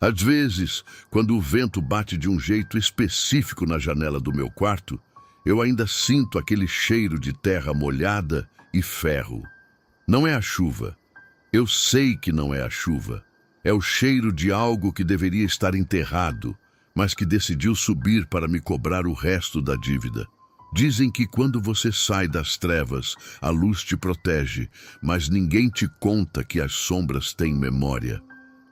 Às vezes, quando o vento bate de um jeito específico na janela do meu quarto, eu ainda sinto aquele cheiro de terra molhada e ferro. Não é a chuva. Eu sei que não é a chuva. É o cheiro de algo que deveria estar enterrado, mas que decidiu subir para me cobrar o resto da dívida. Dizem que quando você sai das trevas, a luz te protege, mas ninguém te conta que as sombras têm memória.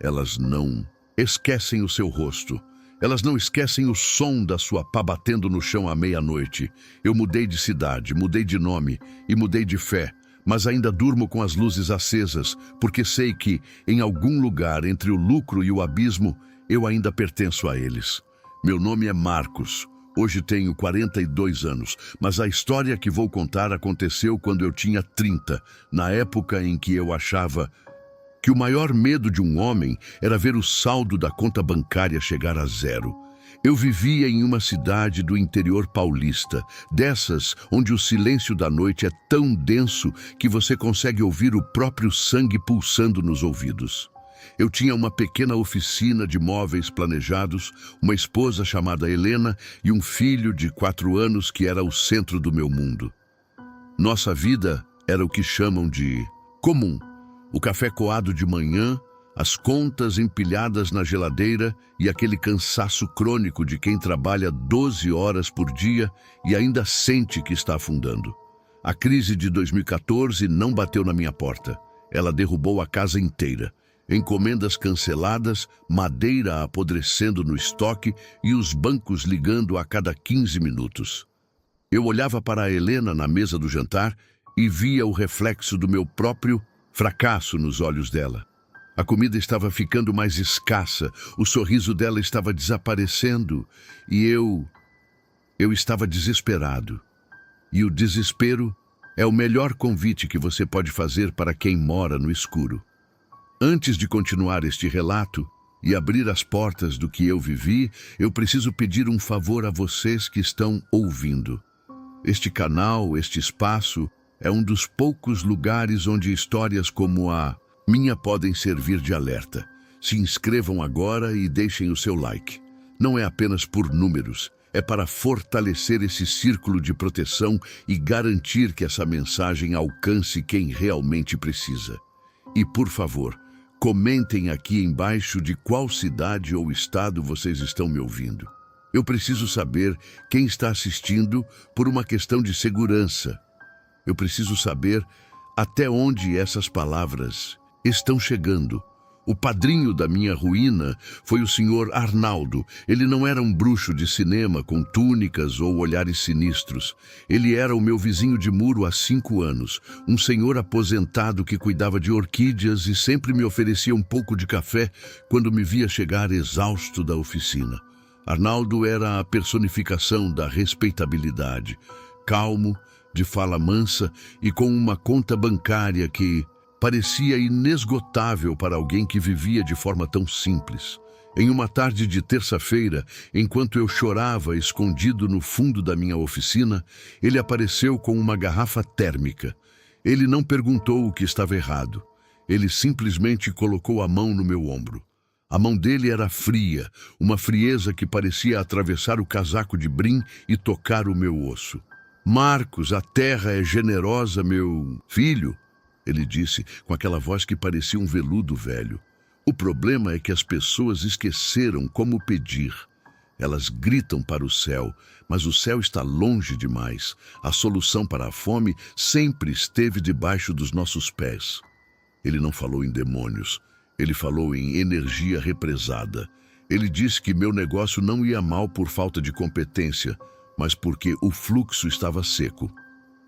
Elas não esquecem o seu rosto. Elas não esquecem o som da sua pá batendo no chão à meia-noite. Eu mudei de cidade, mudei de nome e mudei de fé, mas ainda durmo com as luzes acesas, porque sei que, em algum lugar entre o lucro e o abismo, eu ainda pertenço a eles. Meu nome é Marcos. Hoje tenho 42 anos, mas a história que vou contar aconteceu quando eu tinha 30, na época em que eu achava que o maior medo de um homem era ver o saldo da conta bancária chegar a zero. Eu vivia em uma cidade do interior paulista, dessas onde o silêncio da noite é tão denso que você consegue ouvir o próprio sangue pulsando nos ouvidos. Eu tinha uma pequena oficina de móveis planejados, uma esposa chamada Helena e um filho de 4 anos que era o centro do meu mundo. Nossa vida era o que chamam de comum. O café coado de manhã, as contas empilhadas na geladeira e aquele cansaço crônico de quem trabalha 12 horas por dia e ainda sente que está afundando. A crise de 2014 não bateu na minha porta. Ela derrubou a casa inteira. Encomendas canceladas, madeira apodrecendo no estoque e os bancos ligando a cada 15 minutos. Eu olhava para a Helena na mesa do jantar e via o reflexo do meu próprio fracasso nos olhos dela. A comida estava ficando mais escassa, o sorriso dela estava desaparecendo e eu estava desesperado. E o desespero é o melhor convite que você pode fazer para quem mora no escuro. Antes de continuar este relato e abrir as portas do que eu vivi, eu preciso pedir um favor a vocês que estão ouvindo. Este canal, este espaço, é um dos poucos lugares onde histórias como a minha podem servir de alerta. Se inscrevam agora e deixem o seu like. Não é apenas por números, é para fortalecer esse círculo de proteção e garantir que essa mensagem alcance quem realmente precisa. E, por favor, comentem aqui embaixo de qual cidade ou estado vocês estão me ouvindo. Eu preciso saber quem está assistindo por uma questão de segurança. Eu preciso saber até onde essas palavras estão chegando. O padrinho da minha ruína foi o senhor Arnaldo. Ele não era um bruxo de cinema com túnicas ou olhares sinistros. Ele era o meu vizinho de muro há 5 anos, um senhor aposentado que cuidava de orquídeas e sempre me oferecia um pouco de café quando me via chegar exausto da oficina. Arnaldo era a personificação da respeitabilidade, calmo, de fala mansa e com uma conta bancária que parecia inesgotável para alguém que vivia de forma tão simples. Em uma tarde de terça-feira, enquanto eu chorava escondido no fundo da minha oficina, ele apareceu com uma garrafa térmica. Ele não perguntou o que estava errado. Ele simplesmente colocou a mão no meu ombro. A mão dele era fria, uma frieza que parecia atravessar o casaco de brim e tocar o meu osso. Marcos, a terra é generosa, meu filho, ele disse com aquela voz que parecia um veludo velho. O problema é que as pessoas esqueceram como pedir. Elas gritam para o céu, mas o céu está longe demais. A solução para a fome sempre esteve debaixo dos nossos pés. Ele não falou em demônios, ele falou em energia represada. Ele disse que meu negócio não ia mal por falta de competência, mas porque o fluxo estava seco.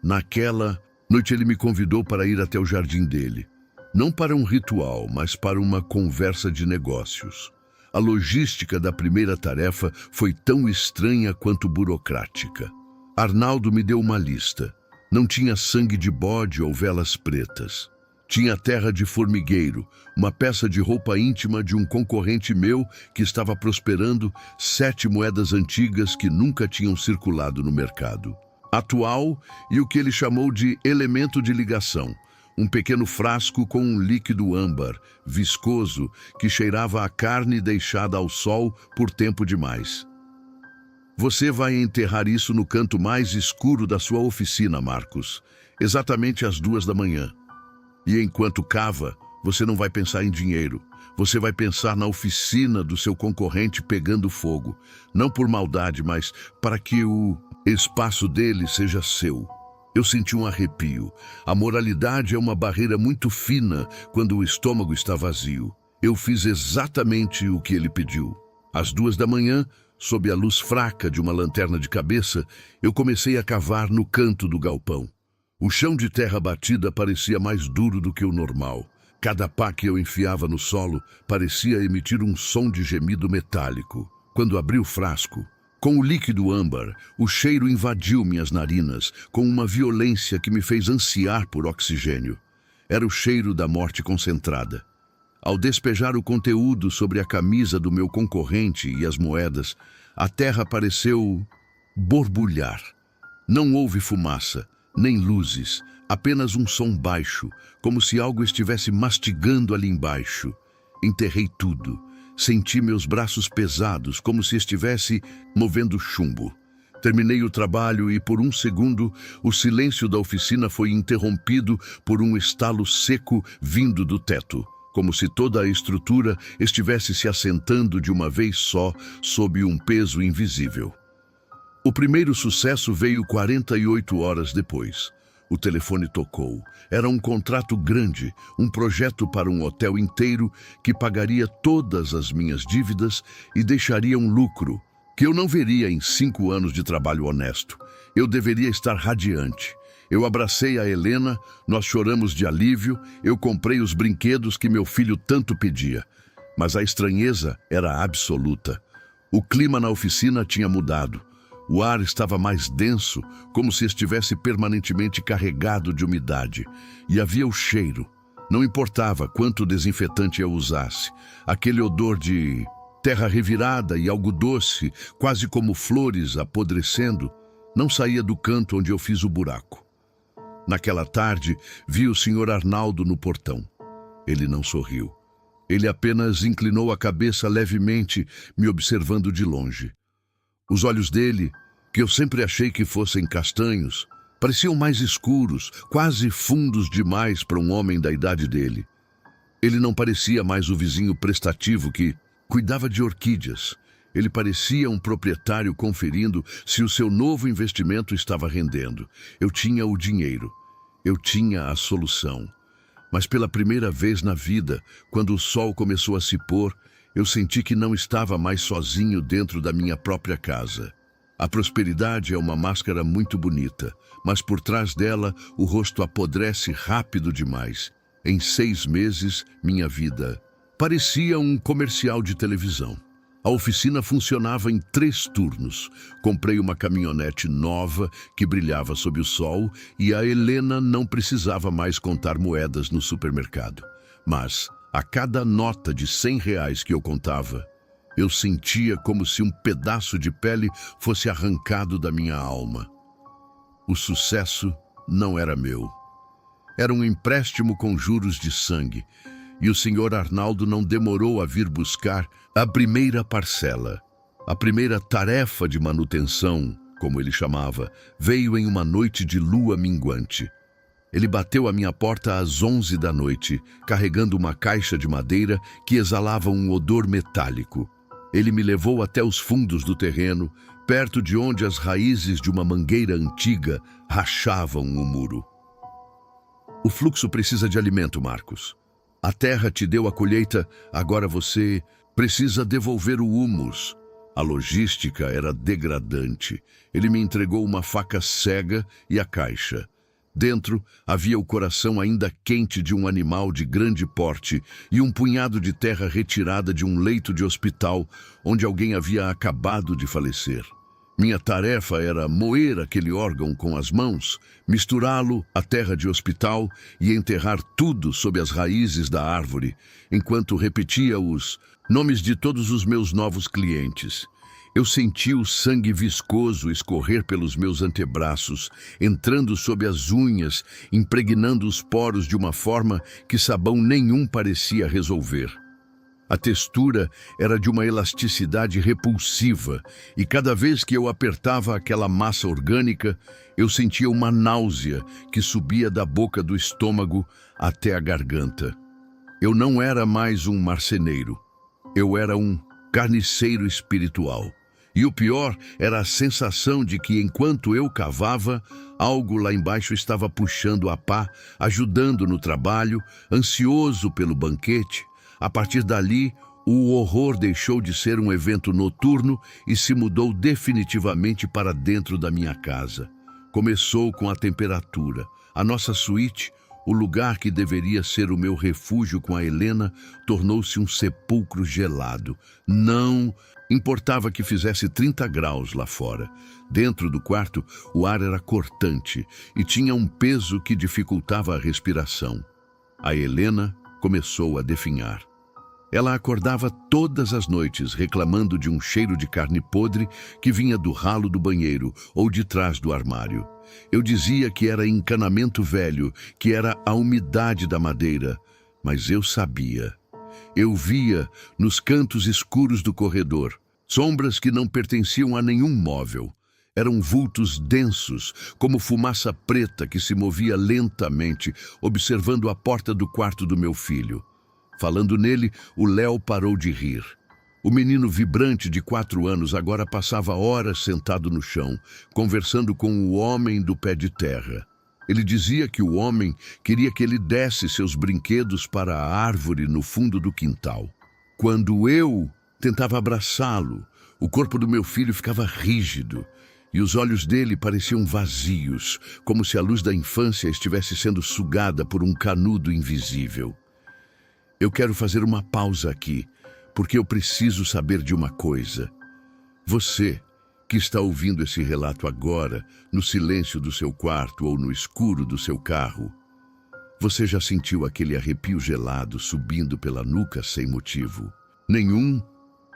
Naquela noite ele me convidou para ir até o jardim dele. Não para um ritual, mas para uma conversa de negócios. A logística da primeira tarefa foi tão estranha quanto burocrática. Arnaldo me deu uma lista. Não tinha sangue de bode ou velas pretas. Tinha terra de formigueiro, uma peça de roupa íntima de um concorrente meu que estava prosperando, 7 moedas antigas que nunca tinham circulado no mercado atual e o que ele chamou de elemento de ligação, um pequeno frasco com um líquido âmbar, viscoso, que cheirava a carne deixada ao sol por tempo demais. Você vai enterrar isso no canto mais escuro da sua oficina, Marcos, exatamente às 2 da manhã. E enquanto cava, você não vai pensar em dinheiro. Você vai pensar na oficina do seu concorrente pegando fogo. Não por maldade, mas para que o espaço dele seja seu. Eu senti um arrepio. A moralidade é uma barreira muito fina quando o estômago está vazio. Eu fiz exatamente o que ele pediu. Às 2 da manhã, sob a luz fraca de uma lanterna de cabeça, eu comecei a cavar no canto do galpão. O chão de terra batida parecia mais duro do que o normal. Cada pá que eu enfiava no solo parecia emitir um som de gemido metálico. Quando abri o frasco, com o líquido âmbar, o cheiro invadiu minhas narinas com uma violência que me fez ansiar por oxigênio. Era o cheiro da morte concentrada. Ao despejar o conteúdo sobre a camisa do meu concorrente e as moedas, a terra pareceu borbulhar. Não houve fumaça, nem luzes, apenas um som baixo, como se algo estivesse mastigando ali embaixo. Enterrei tudo. Senti meus braços pesados, como se estivesse movendo chumbo. Terminei o trabalho e, por um segundo, o silêncio da oficina foi interrompido por um estalo seco vindo do teto, como se toda a estrutura estivesse se assentando de uma vez só sob um peso invisível. O primeiro sucesso veio 48 horas depois. O telefone tocou. Era um contrato grande, um projeto para um hotel inteiro que pagaria todas as minhas dívidas e deixaria um lucro que eu não veria em 5 anos de trabalho honesto. Eu deveria estar radiante. Eu abracei a Helena, nós choramos de alívio, eu comprei os brinquedos que meu filho tanto pedia. Mas a estranheza era absoluta. O clima na oficina tinha mudado. O ar estava mais denso, como se estivesse permanentemente carregado de umidade. E havia o cheiro. Não importava quanto desinfetante eu usasse. Aquele odor de terra revirada e algo doce, quase como flores apodrecendo, não saía do canto onde eu fiz o buraco. Naquela tarde, vi o Sr. Arnaldo no portão. Ele não sorriu. Ele apenas inclinou a cabeça levemente, me observando de longe. Os olhos dele, que eu sempre achei que fossem castanhos, pareciam mais escuros, quase fundos demais para um homem da idade dele. Ele não parecia mais o vizinho prestativo que cuidava de orquídeas. Ele parecia um proprietário conferindo se o seu novo investimento estava rendendo. Eu tinha o dinheiro. Eu tinha a solução. Mas pela primeira vez na vida, quando o sol começou a se pôr, eu senti que não estava mais sozinho dentro da minha própria casa. A prosperidade é uma máscara muito bonita, mas por trás dela o rosto apodrece rápido demais. Em 6 meses, minha vida parecia um comercial de televisão. A oficina funcionava em 3 turnos. Comprei uma caminhonete nova que brilhava sob o sol e a Helena não precisava mais contar moedas no supermercado. Mas, a cada nota de R$ 100 que eu contava, eu sentia como se um pedaço de pele fosse arrancado da minha alma. O sucesso não era meu. Era um empréstimo com juros de sangue. E o Sr. Arnaldo não demorou a vir buscar a primeira parcela. A primeira tarefa de manutenção, como ele chamava, veio em uma noite de lua minguante. Ele bateu à minha porta às 11 da noite, carregando uma caixa de madeira que exalava um odor metálico. Ele me levou até os fundos do terreno, perto de onde as raízes de uma mangueira antiga rachavam o muro. O fluxo precisa de alimento, Marcos. A terra te deu a colheita, agora você precisa devolver o humus. A logística era degradante. Ele me entregou uma faca cega e a caixa. Dentro havia o coração ainda quente de um animal de grande porte e um punhado de terra retirada de um leito de hospital onde alguém havia acabado de falecer. Minha tarefa era moer aquele órgão com as mãos, misturá-lo à terra de hospital e enterrar tudo sob as raízes da árvore, enquanto repetia os Nomes de todos os meus novos clientes. Eu senti o sangue viscoso escorrer pelos meus antebraços, entrando sob as unhas, impregnando os poros de uma forma que sabão nenhum parecia resolver. A textura era de uma elasticidade repulsiva, e cada vez que eu apertava aquela massa orgânica, eu sentia uma náusea que subia da boca do estômago até a garganta. Eu não era mais um marceneiro. Eu era um carniceiro espiritual. E o pior era a sensação de que, enquanto eu cavava, algo lá embaixo estava puxando a pá, ajudando no trabalho, ansioso pelo banquete. A partir dali, o horror deixou de ser um evento noturno e se mudou definitivamente para dentro da minha casa. Começou com a temperatura. A nossa suíte, o lugar que deveria ser o meu refúgio com a Helena, tornou-se um sepulcro gelado. Não importava que fizesse 30 graus lá fora. Dentro do quarto, o ar era cortante e tinha um peso que dificultava a respiração. A Helena começou a definhar. Ela acordava todas as noites reclamando de um cheiro de carne podre que vinha do ralo do banheiro ou de trás do armário. Eu dizia que era encanamento velho, que era a umidade da madeira, mas eu sabia. Eu via, nos cantos escuros do corredor, sombras que não pertenciam a nenhum móvel. Eram vultos densos, como fumaça preta que se movia lentamente, observando a porta do quarto do meu filho. Falando nele, o Léo parou de rir. O menino vibrante de 4 anos agora passava horas sentado no chão, conversando com o homem do pé de terra. Ele dizia que o homem queria que ele desse seus brinquedos para a árvore no fundo do quintal. Quando eu tentava abraçá-lo, o corpo do meu filho ficava rígido e os olhos dele pareciam vazios, como se a luz da infância estivesse sendo sugada por um canudo invisível. Eu quero fazer uma pausa aqui, porque eu preciso saber de uma coisa. Você, que está ouvindo esse relato agora, no silêncio do seu quarto ou no escuro do seu carro, você já sentiu aquele arrepio gelado subindo pela nuca sem motivo? Nenhum?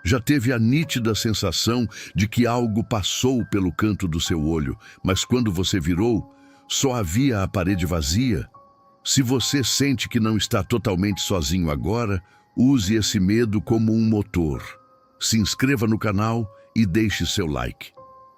Já teve a nítida sensação de que algo passou pelo canto do seu olho, mas quando você virou, só havia a parede vazia? Se você sente que não está totalmente sozinho agora, use esse medo como um motor. Se inscreva no canal e deixe seu like.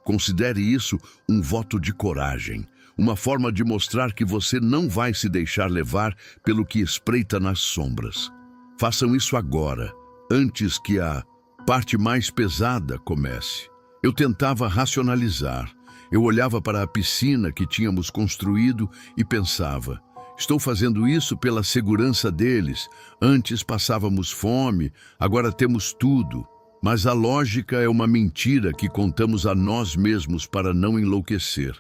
Considere isso um voto de coragem, uma forma de mostrar que você não vai se deixar levar pelo que espreita nas sombras. Façam isso agora, antes que a parte mais pesada comece. Eu tentava racionalizar. Eu olhava para a piscina que tínhamos construído e pensava: estou fazendo isso pela segurança deles. Antes passávamos fome, agora temos tudo. Mas a lógica é uma mentira que contamos a nós mesmos para não enlouquecer.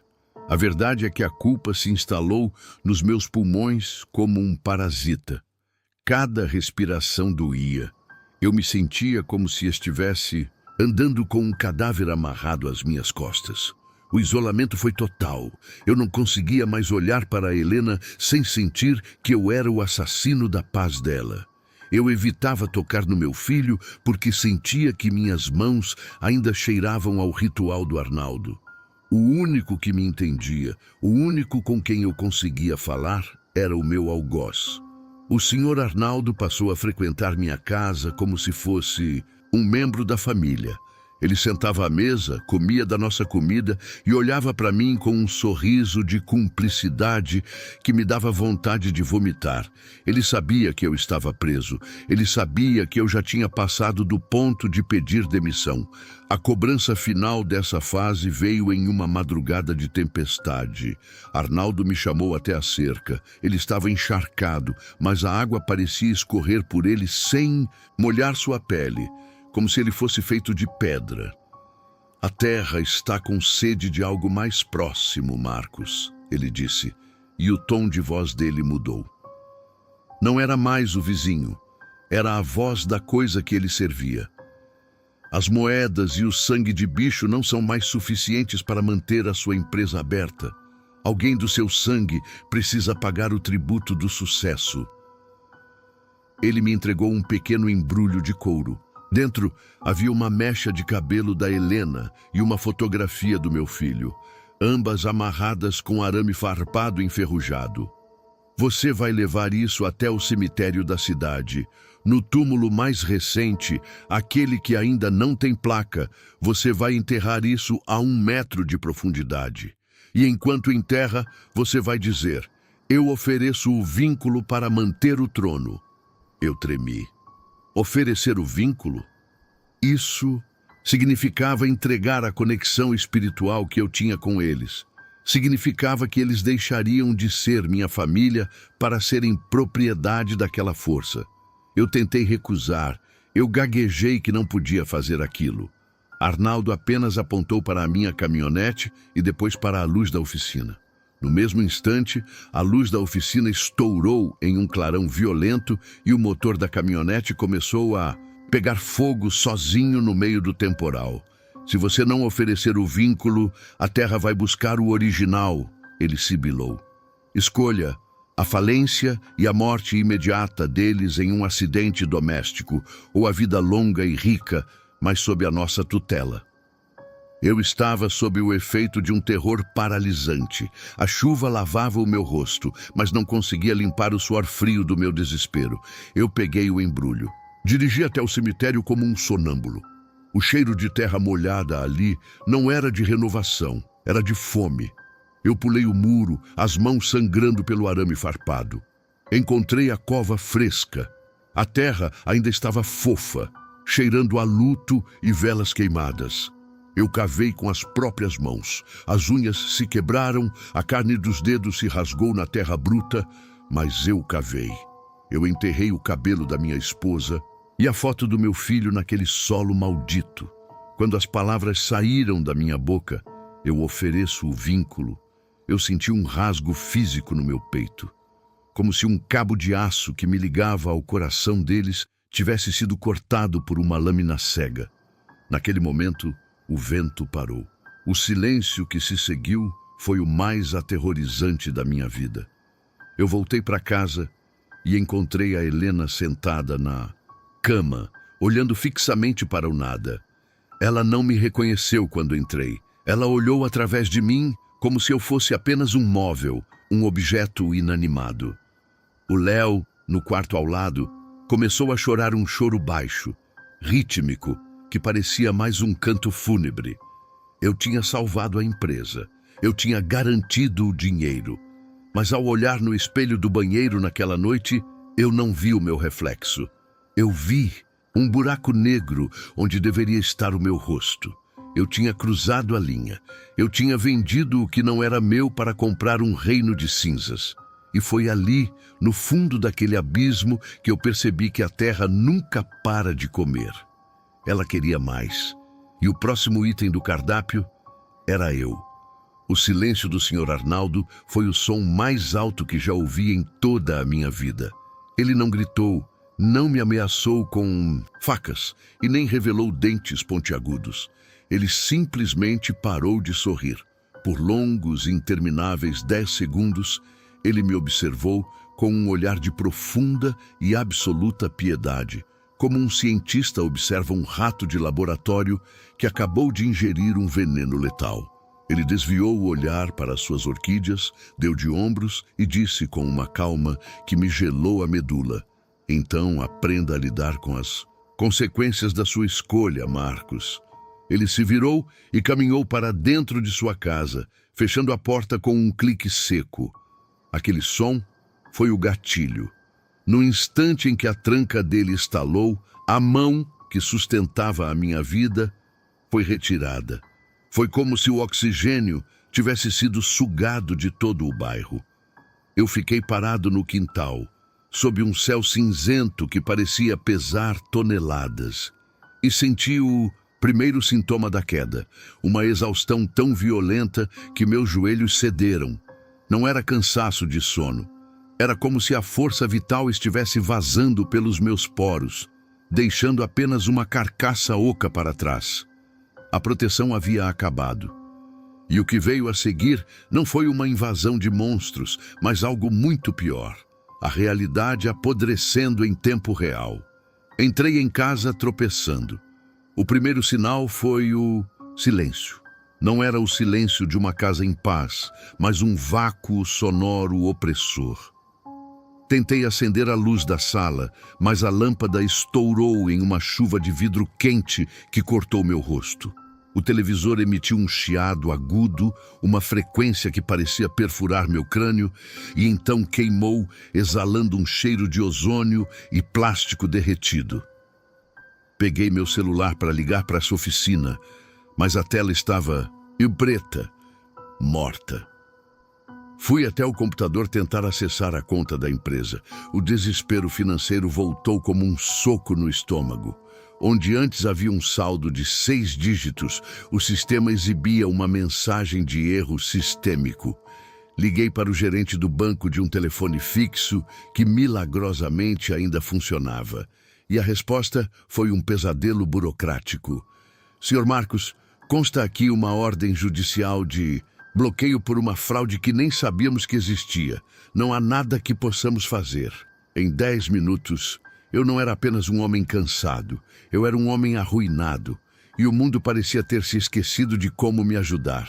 A verdade é que a culpa se instalou nos meus pulmões como um parasita. Cada respiração doía. Eu me sentia como se estivesse andando com um cadáver amarrado às minhas costas. O isolamento foi total. Eu não conseguia mais olhar para a Helena sem sentir que eu era o assassino da paz dela. Eu evitava tocar no meu filho porque sentia que minhas mãos ainda cheiravam ao ritual do Arnaldo. O único que me entendia, o único com quem eu conseguia falar, era o meu algoz. O senhor Arnaldo passou a frequentar minha casa como se fosse um membro da família. Ele sentava à mesa, comia da nossa comida e olhava para mim com um sorriso de cumplicidade que me dava vontade de vomitar. Ele sabia que eu estava preso. Ele sabia que eu já tinha passado do ponto de pedir demissão. A cobrança final dessa fase veio em uma madrugada de tempestade. Arnaldo me chamou até a cerca. Ele estava encharcado, mas a água parecia escorrer por ele sem molhar sua pele, como se ele fosse feito de pedra. A terra está com sede de algo mais próximo, Marcos, ele disse, e o tom de voz dele mudou. Não era mais o vizinho, era a voz da coisa que ele servia. As moedas e o sangue de bicho não são mais suficientes para manter a sua empresa aberta. Alguém do seu sangue precisa pagar o tributo do sucesso. Ele me entregou um pequeno embrulho de couro. Dentro havia uma mecha de cabelo da Helena e uma fotografia do meu filho, ambas amarradas com arame farpado enferrujado. Você vai levar isso até o cemitério da cidade. No túmulo mais recente, aquele que ainda não tem placa, você vai enterrar isso a 1 metro de profundidade. E enquanto enterra, você vai dizer: eu ofereço o vínculo para manter o trono. Eu tremi. Oferecer o vínculo? Isso significava entregar a conexão espiritual que eu tinha com eles. Significava que eles deixariam de ser minha família para serem propriedade daquela força. Eu tentei recusar, eu gaguejei que não podia fazer aquilo. Arnaldo apenas apontou para a minha caminhonete e depois para a luz da oficina. No mesmo instante, a luz da oficina estourou em um clarão violento e o motor da caminhonete começou a pegar fogo sozinho no meio do temporal. Se você não oferecer o vínculo, a terra vai buscar o original, ele sibilou. Escolha a falência e a morte imediata deles em um acidente doméstico, ou a vida longa e rica, mas sob a nossa tutela. Eu estava sob o efeito de um terror paralisante. A chuva lavava o meu rosto, mas não conseguia limpar o suor frio do meu desespero. Eu peguei o embrulho. Dirigi até o cemitério como um sonâmbulo. O cheiro de terra molhada ali não era de renovação, era de fome. Eu pulei o muro, as mãos sangrando pelo arame farpado. Encontrei a cova fresca. A terra ainda estava fofa, cheirando a luto e velas queimadas. Eu cavei com as próprias mãos. As unhas se quebraram, a carne dos dedos se rasgou na terra bruta, mas eu cavei. Eu enterrei o cabelo da minha esposa e a foto do meu filho naquele solo maldito. Quando as palavras saíram da minha boca, eu ofereço o vínculo. Eu senti um rasgo físico no meu peito, como se um cabo de aço que me ligava ao coração deles tivesse sido cortado por uma lâmina cega. Naquele momento, o vento parou. O silêncio que se seguiu foi o mais aterrorizante da minha vida. Eu voltei para casa e encontrei a Helena sentada na cama, olhando fixamente para o nada. Ela não me reconheceu quando entrei. Ela olhou através de mim como se eu fosse apenas um móvel, um objeto inanimado. O Léo, no quarto ao lado, começou a chorar um choro baixo, rítmico, que parecia mais um canto fúnebre. Eu tinha salvado a empresa. Eu tinha garantido o dinheiro. Mas ao olhar no espelho do banheiro naquela noite, eu não vi o meu reflexo. Eu vi um buraco negro onde deveria estar o meu rosto. Eu tinha cruzado a linha. Eu tinha vendido o que não era meu para comprar um reino de cinzas. E foi ali, no fundo daquele abismo, que eu percebi que a terra nunca para de comer. Ela queria mais. E o próximo item do cardápio era eu. O silêncio do Sr. Arnaldo foi o som mais alto que já ouvi em toda a minha vida. Ele não gritou, não me ameaçou com facas e nem revelou dentes pontiagudos. Ele simplesmente parou de sorrir. Por longos e intermináveis 10 segundos, ele me observou com um olhar de profunda e absoluta piedade, como um cientista observa um rato de laboratório que acabou de ingerir um veneno letal. Ele desviou o olhar para as suas orquídeas, deu de ombros e disse com uma calma que me gelou a medula: então aprenda a lidar com as consequências da sua escolha, Marcos. Ele se virou e caminhou para dentro de sua casa, fechando a porta com um clique seco. Aquele som foi o gatilho. No instante em que a tranca dele estalou, a mão que sustentava a minha vida foi retirada. Foi como se o oxigênio tivesse sido sugado de todo o bairro. Eu fiquei parado no quintal, sob um céu cinzento que parecia pesar toneladas, e senti o primeiro sintoma da queda, uma exaustão tão violenta que meus joelhos cederam. Não era cansaço de sono. Era como se a força vital estivesse vazando pelos meus poros, deixando apenas uma carcaça oca para trás. A proteção havia acabado. E o que veio a seguir não foi uma invasão de monstros, mas algo muito pior. A realidade apodrecendo em tempo real. Entrei em casa tropeçando. O primeiro sinal foi o silêncio. Não era o silêncio de uma casa em paz, mas um vácuo sonoro opressor. Tentei acender a luz da sala, mas a lâmpada estourou em uma chuva de vidro quente que cortou meu rosto. O televisor emitiu um chiado agudo, uma frequência que parecia perfurar meu crânio, e então queimou, exalando um cheiro de ozônio e plástico derretido. Peguei meu celular para ligar para essa oficina, mas a tela estava preta, morta. Fui até o computador tentar acessar a conta da empresa. O desespero financeiro voltou como um soco no estômago. Onde antes havia um saldo de 6 dígitos, o sistema exibia uma mensagem de erro sistêmico. Liguei para o gerente do banco de um telefone fixo que milagrosamente ainda funcionava. E a resposta foi um pesadelo burocrático. Senhor Marcos, consta aqui uma ordem judicial de bloqueio por uma fraude que nem sabíamos que existia. Não há nada que possamos fazer. Em 10 minutos, eu não era apenas um homem cansado. Eu era um homem arruinado. E o mundo parecia ter se esquecido de como me ajudar.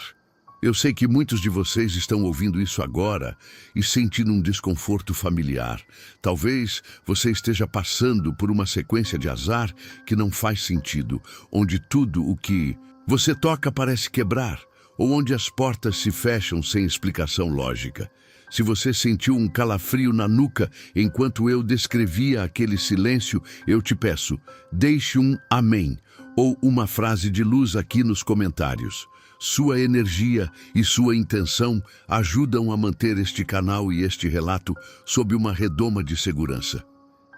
Eu sei que muitos de vocês estão ouvindo isso agora e sentindo um desconforto familiar. Talvez você esteja passando por uma sequência de azar que não faz sentido, onde tudo o que você toca parece quebrar, ou onde as portas se fecham sem explicação lógica. Se você sentiu um calafrio na nuca enquanto eu descrevia aquele silêncio, eu te peço, deixe um amém ou uma frase de luz aqui nos comentários. Sua energia e sua intenção ajudam a manter este canal e este relato sob uma redoma de segurança.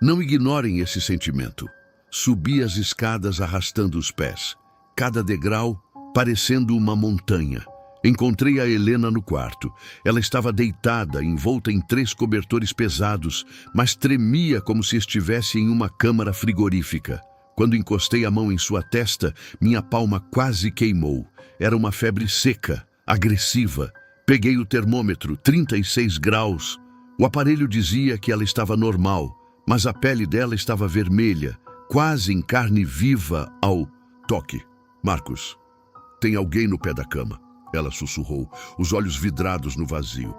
Não ignorem esse sentimento. Subi as escadas arrastando os pés, cada degrau parecendo uma montanha. Encontrei a Helena no quarto. Ela estava deitada, envolta em 3 cobertores pesados, mas tremia como se estivesse em uma câmara frigorífica. Quando encostei a mão em sua testa, minha palma quase queimou. Era uma febre seca, agressiva. Peguei o termômetro, 36 graus. O aparelho dizia que ela estava normal, mas a pele dela estava vermelha, quase em carne viva ao toque. Marcos, tem alguém no pé da cama. Ela sussurrou, os olhos vidrados no vazio.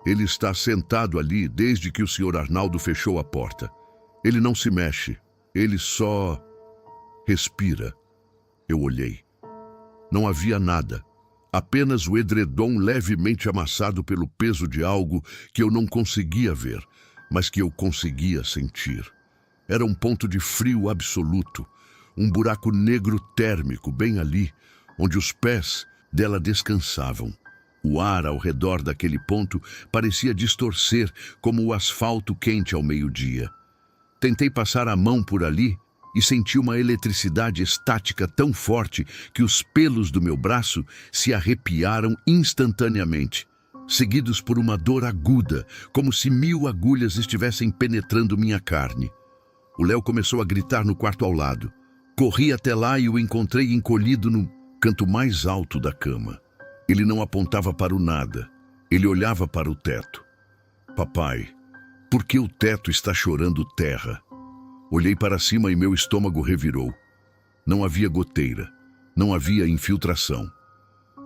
Ele está sentado ali desde que o Sr. Arnaldo fechou a porta. Ele não se mexe, ele só respira. Eu olhei. Não havia nada, apenas o edredom levemente amassado pelo peso de algo que eu não conseguia ver, mas que eu conseguia sentir. Era um ponto de frio absoluto, um buraco negro térmico bem ali, onde os pés dela descansavam. O ar ao redor daquele ponto parecia distorcer como o asfalto quente ao meio-dia. Tentei passar a mão por ali e senti uma eletricidade estática tão forte que os pelos do meu braço se arrepiaram instantaneamente, seguidos por uma dor aguda, como se 1000 agulhas estivessem penetrando minha carne. O Léo começou a gritar no quarto ao lado. Corri até lá e o encontrei encolhido no canto mais alto da cama. Ele não apontava para o nada. Ele olhava para o teto. Papai, por que o teto está chorando terra? Olhei para cima e meu estômago revirou. Não havia goteira, não havia infiltração.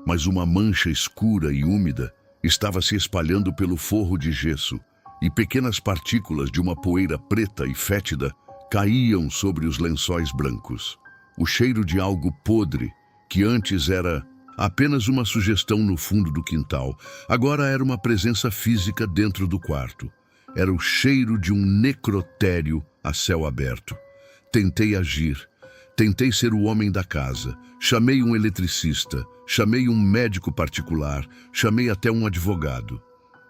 Mas uma mancha escura e úmida estava se espalhando pelo forro de gesso e pequenas partículas de uma poeira preta e fétida caíam sobre os lençóis brancos. O cheiro de algo podre, que antes era apenas uma sugestão no fundo do quintal, agora era uma presença física dentro do quarto. Era o cheiro de um necrotério a céu aberto. Tentei agir. Tentei ser o homem da casa. Chamei um eletricista. Chamei um médico particular. Chamei até um advogado.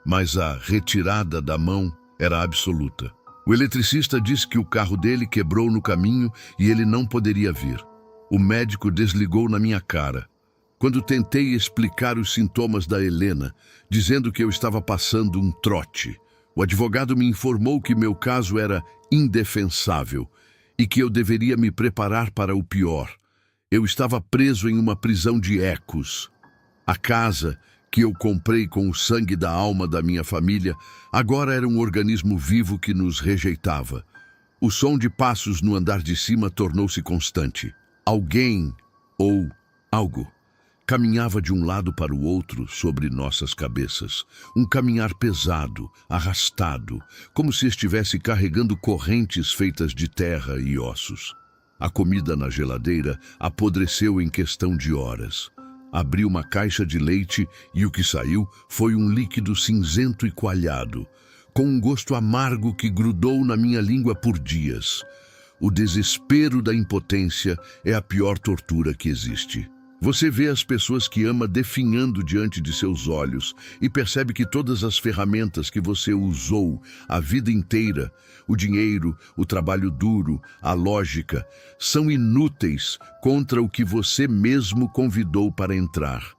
Mas a retirada da mão era absoluta. O eletricista disse que o carro dele quebrou no caminho e ele não poderia vir. O médico desligou na minha cara. Quando tentei explicar os sintomas da Helena, dizendo que eu estava passando um trote, o advogado me informou que meu caso era indefensável e que eu deveria me preparar para o pior. Eu estava preso em uma prisão de ecos. A casa, que eu comprei com o sangue da alma da minha família, agora era um organismo vivo que nos rejeitava. O som de passos no andar de cima tornou-se constante. Alguém, ou algo, caminhava de um lado para o outro sobre nossas cabeças. Um caminhar pesado, arrastado, como se estivesse carregando correntes feitas de terra e ossos. A comida na geladeira apodreceu em questão de horas. Abri uma caixa de leite e o que saiu foi um líquido cinzento e coalhado, com um gosto amargo que grudou na minha língua por dias. O desespero da impotência é a pior tortura que existe. Você vê as pessoas que ama definhando diante de seus olhos e percebe que todas as ferramentas que você usou a vida inteira, o dinheiro, o trabalho duro, a lógica, são inúteis contra o que você mesmo convidou para entrar.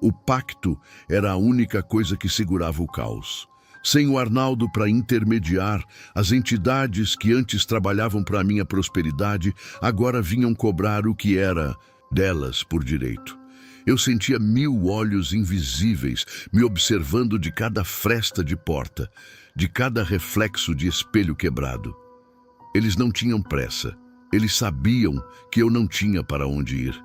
O pacto era a única coisa que segurava o caos. Sem o Arnaldo para intermediar, as entidades que antes trabalhavam para a minha prosperidade agora vinham cobrar o que era delas por direito. Eu sentia 1000 olhos invisíveis me observando de cada fresta de porta, de cada reflexo de espelho quebrado. Eles não tinham pressa. Eles sabiam que eu não tinha para onde ir.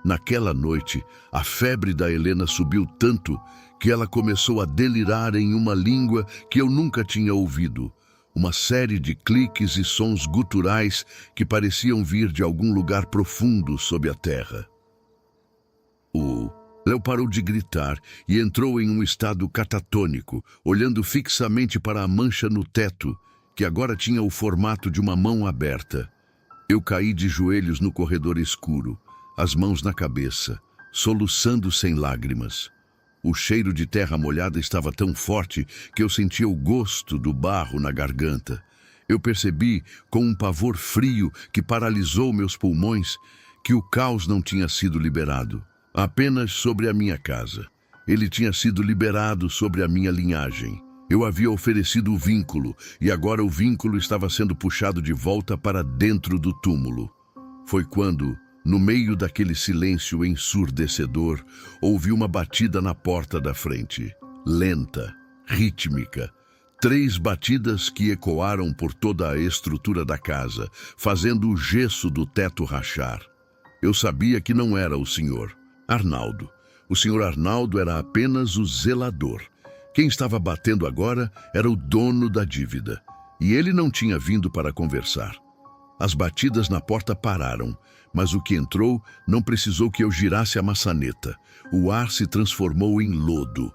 Naquela noite, a febre da Helena subiu tanto que ela começou a delirar em uma língua que eu nunca tinha ouvido. Uma série de cliques e sons guturais que pareciam vir de algum lugar profundo sob a terra. O Léo parou de gritar e entrou em um estado catatônico, olhando fixamente para a mancha no teto, que agora tinha o formato de uma mão aberta. Eu caí de joelhos no corredor escuro, as mãos na cabeça, soluçando sem lágrimas. O cheiro de terra molhada estava tão forte que eu sentia o gosto do barro na garganta. Eu percebi, com um pavor frio que paralisou meus pulmões, que o caos não tinha sido liberado apenas sobre a minha casa. Ele tinha sido liberado sobre a minha linhagem. Eu havia oferecido o vínculo e agora o vínculo estava sendo puxado de volta para dentro do túmulo. Foi quando, no meio daquele silêncio ensurdecedor, ouvi uma batida na porta da frente. Lenta, rítmica. 3 batidas que ecoaram por toda a estrutura da casa, fazendo o gesso do teto rachar. Eu sabia que não era o senhor Arnaldo. O senhor Arnaldo era apenas o zelador. Quem estava batendo agora era o dono da dívida. E ele não tinha vindo para conversar. As batidas na porta pararam, mas o que entrou não precisou que eu girasse a maçaneta. O ar se transformou em lodo.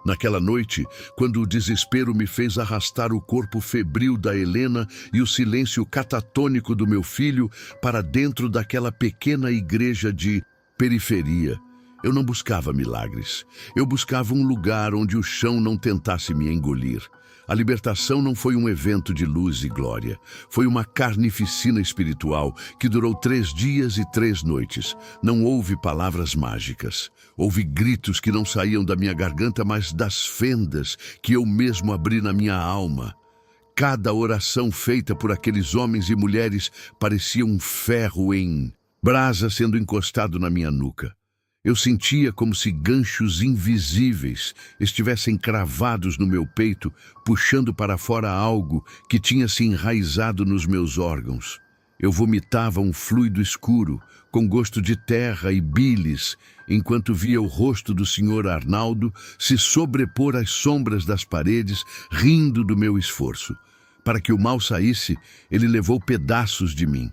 Naquela noite, quando o desespero me fez arrastar o corpo febril da Helena e o silêncio catatônico do meu filho para dentro daquela pequena igreja de periferia, eu não buscava milagres. Eu buscava um lugar onde o chão não tentasse me engolir. A libertação não foi um evento de luz e glória. Foi uma carnificina espiritual que durou 3 dias e 3 noites. Não houve palavras mágicas. Houve gritos que não saíam da minha garganta, mas das fendas que eu mesmo abri na minha alma. Cada oração feita por aqueles homens e mulheres parecia um ferro em brasa sendo encostado na minha nuca. Eu sentia como se ganchos invisíveis estivessem cravados no meu peito, puxando para fora algo que tinha se enraizado nos meus órgãos. Eu vomitava um fluido escuro, com gosto de terra e bilis, enquanto via o rosto do senhor Arnaldo se sobrepor às sombras das paredes, rindo do meu esforço. Para que o mal saísse, ele levou pedaços de mim.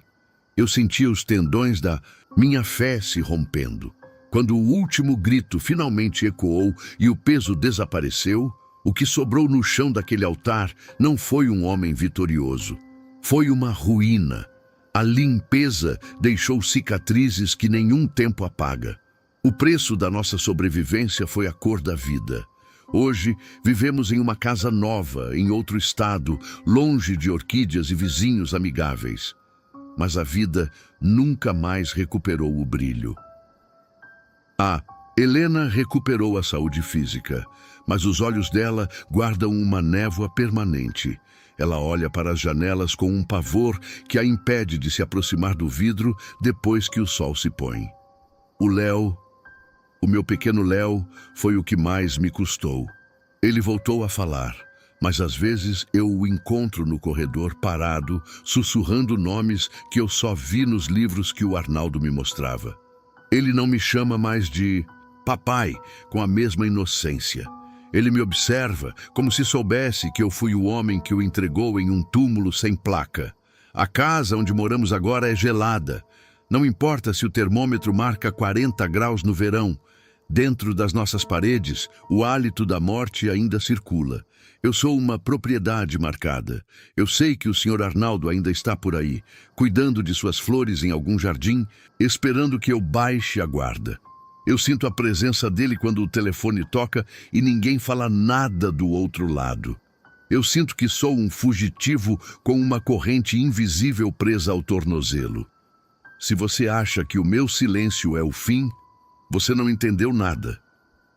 Eu sentia os tendões da minha fé se rompendo. Quando o último grito finalmente ecoou e o peso desapareceu, o que sobrou no chão daquele altar não foi um homem vitorioso. Foi uma ruína. A limpeza deixou cicatrizes que nenhum tempo apaga. O preço da nossa sobrevivência foi a cor da vida. Hoje, vivemos em uma casa nova, em outro estado, longe de orquídeas e vizinhos amigáveis. Mas a vida nunca mais recuperou o brilho. A Helena recuperou a saúde física, mas os olhos dela guardam uma névoa permanente. Ela olha para as janelas com um pavor que a impede de se aproximar do vidro depois que o sol se põe. O meu pequeno Léo, foi o que mais me custou. Ele voltou a falar, mas às vezes eu o encontro no corredor parado, sussurrando nomes que eu só vi nos livros que o Arnaldo me mostrava. Ele não me chama mais de papai com a mesma inocência. Ele me observa como se soubesse que eu fui o homem que o entregou em um túmulo sem placa. A casa onde moramos agora é gelada. Não importa se o termômetro marca 40 graus no verão. Dentro das nossas paredes, o hálito da morte ainda circula. Eu sou uma propriedade marcada. Eu sei que o Sr. Arnaldo ainda está por aí, cuidando de suas flores em algum jardim, esperando que eu baixe a guarda. Eu sinto a presença dele quando o telefone toca e ninguém fala nada do outro lado. Eu sinto que sou um fugitivo com uma corrente invisível presa ao tornozelo. Se você acha que o meu silêncio é o fim, você não entendeu nada.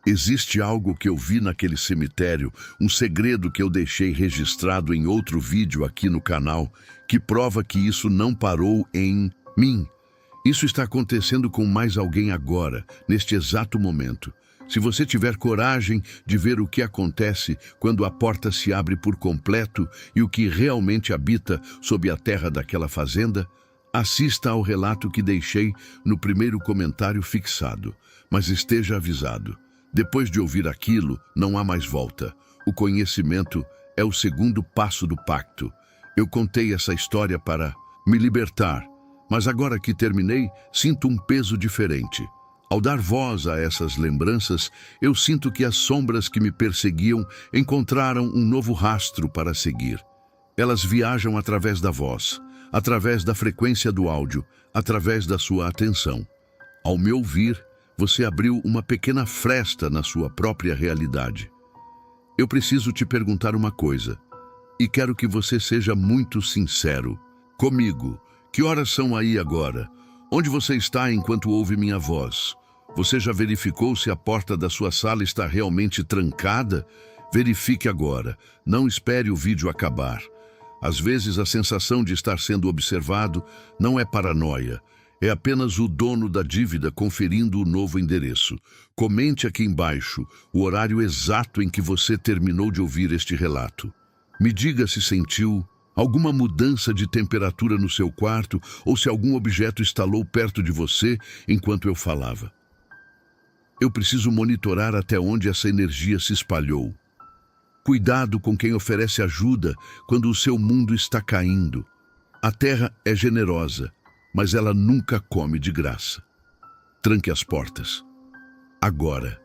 Existe algo que eu vi naquele cemitério, um segredo que eu deixei registrado em outro vídeo aqui no canal, que prova que isso não parou em mim. Isso está acontecendo com mais alguém agora, neste exato momento. Se você tiver coragem de ver o que acontece quando a porta se abre por completo e o que realmente habita sob a terra daquela fazenda, assista ao relato que deixei no primeiro comentário fixado, mas esteja avisado. Depois de ouvir aquilo, não há mais volta. O conhecimento é o segundo passo do pacto. Eu contei essa história para me libertar, mas agora que terminei, sinto um peso diferente. Ao dar voz a essas lembranças, eu sinto que as sombras que me perseguiam encontraram um novo rastro para seguir. Elas viajam através da voz, através da frequência do áudio, através da sua atenção. Ao me ouvir, você abriu uma pequena fresta na sua própria realidade. Eu preciso te perguntar uma coisa, e quero que você seja muito sincero. Comigo, que horas são aí agora? Onde você está enquanto ouve minha voz? Você já verificou se a porta da sua sala está realmente trancada? Verifique agora, não espere o vídeo acabar. Às vezes a sensação de estar sendo observado não é paranoia. É apenas o dono da dívida conferindo o novo endereço. Comente aqui embaixo o horário exato em que você terminou de ouvir este relato. Me diga se sentiu alguma mudança de temperatura no seu quarto ou se algum objeto estalou perto de você enquanto eu falava. Eu preciso monitorar até onde essa energia se espalhou. Cuidado com quem oferece ajuda quando o seu mundo está caindo. A terra é generosa, mas ela nunca come de graça. Tranque as portas. Agora.